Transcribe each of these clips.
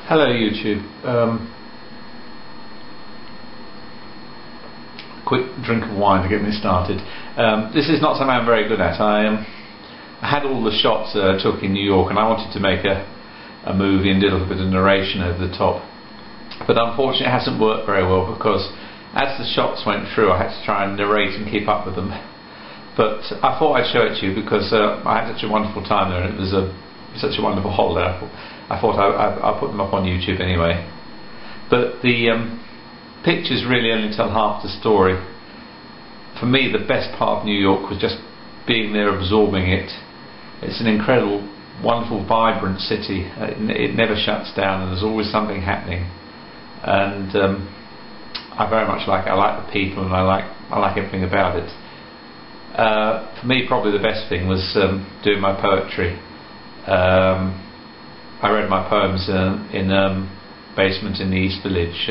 Hello YouTube. Quick drink of wine to get me started. This is not something I'm very good at. I had all the shots I took in New York, and I wanted to make a movie and did a little bit of narration over the top, but unfortunately it hasn't worked very well, because as the shots went through I had to try and narrate and keep up with them. But I thought I'd show it to you because I had such a wonderful time there, and it was such a wonderful holiday. I thought I'll put them up on YouTube anyway. But the pictures really only tell half the story. For me, the best part of New York was just being there, absorbing it. It's an incredible, wonderful, vibrant city. It never shuts down, and there's always something happening. And I very much like it. I like the people, and I like everything about it. For me, probably the best thing was doing my poetry. I read my poems in basement in the East Village.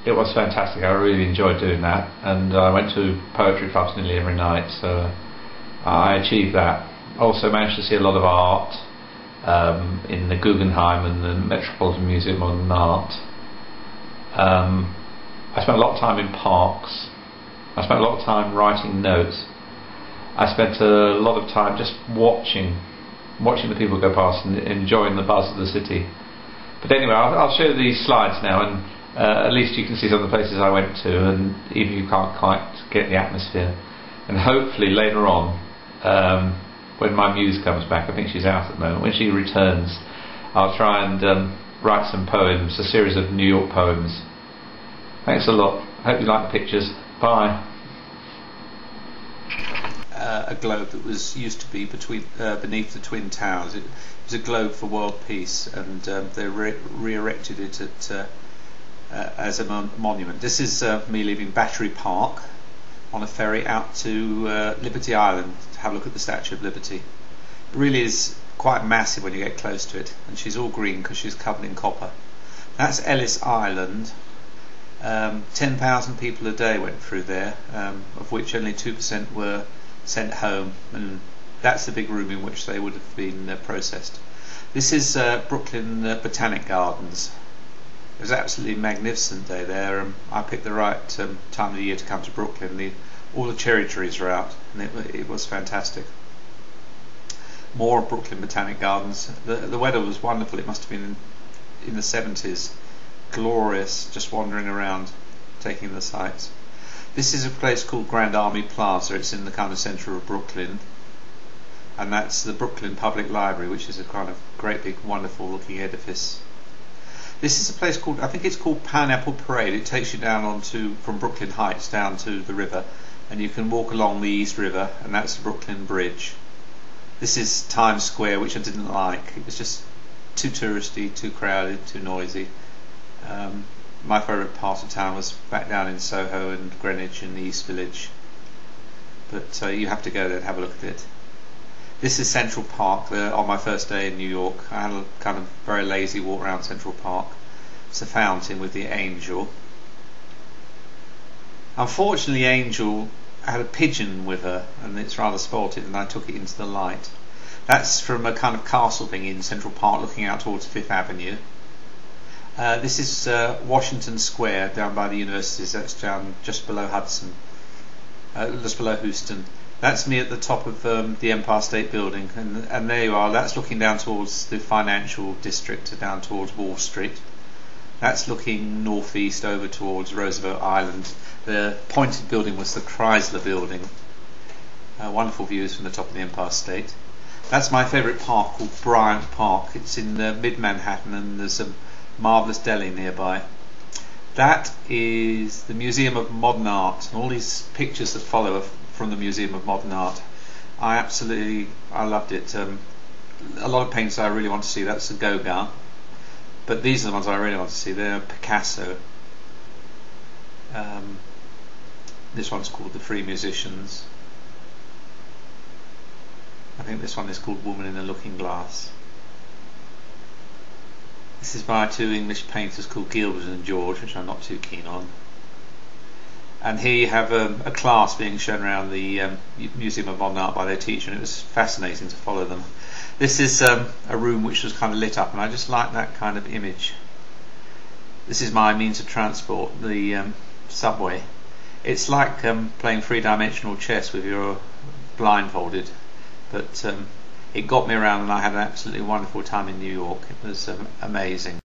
It was fantastic. I really enjoyed doing that, and I went to poetry clubs nearly every night, so I achieved that. Also managed to see a lot of art in the Guggenheim and the Metropolitan Museum of Modern Art. I spent a lot of time in parks. I spent a lot of time writing notes. I spent a lot of time just watching the people go past and enjoying the buzz of the city. But anyway, I'll show you these slides now, and at least you can see some of the places I went to, and even if you can't quite get the atmosphere. And hopefully later on, when my muse comes back, I think she's out at the moment, when she returns, I'll try and write some poems, a series of New York poems. Thanks a lot. I hope you like the pictures. Bye. A globe that used to be beneath the Twin Towers. It was a globe for world peace, and they re-erected it as a monument. This is me leaving Battery Park on a ferry out to Liberty Island to have a look at the Statue of Liberty. It really is quite massive when you get close to it, and she's all green because she's covered in copper. That's Ellis Island. 10,000 people a day went through there, of which only 2% were sent home, and that's the big room in which they would have been processed. This is Brooklyn Botanic Gardens. It was an absolutely magnificent day there. I picked the right time of the year to come to Brooklyn. All the cherry trees were out, and it was fantastic. More Brooklyn Botanic Gardens. The weather was wonderful. It must have been in the 70s. Glorious, just wandering around, taking the sights. This is a place called Grand Army Plaza. It's in the kind of centre of Brooklyn, and that's the Brooklyn Public Library, which is a kind of great big wonderful looking edifice. This is a place called, I think it's called Pineapple Parade. It takes you down from Brooklyn Heights down to the river, and you can walk along the East River, and that's the Brooklyn Bridge. This is Times Square, which I didn't like. It was just too touristy, too crowded, too noisy. My favourite part of town was back down in Soho and Greenwich and the East Village, but you have to go there and have a look at it. This is Central Park. On my first day in New York, I had a kind of very lazy walk around Central Park. It's a fountain with the angel. Unfortunately, Angel had a pigeon with her, and it's rather spoiled it, and I took it into the light. That's from a kind of castle thing in Central Park looking out towards Fifth Avenue. This is Washington Square down by the universities. That's down just below Hudson, just below Houston. That's me at the top of the Empire State Building, and there you are. That's looking down towards the financial district, down towards Wall Street. That's looking northeast over towards Roosevelt Island. The pointed building was the Chrysler Building. Wonderful views from the top of the Empire State. That's my favourite park called Bryant Park. It's in mid-Manhattan, and there's a marvellous deli nearby. That is the Museum of Modern Art, and all these pictures that follow are from the Museum of Modern Art. I loved it. A lot of paintings I really want to see. That's a Gauguin, but these are the ones I really want to see. They're Picasso. This one's called The Free Musicians. I think this one is called Woman in a Looking Glass. This is by two English painters called Gilbert and George, which I'm not too keen on. And here you have a class being shown around the Museum of Modern Art by their teacher, and it was fascinating to follow them. This is a room which was kind of lit up, and I just like that kind of image. This is my means of transport, the subway. It's like playing three-dimensional chess with your blindfolded, but it got me around, and I had an absolutely wonderful time in New York. It was amazing.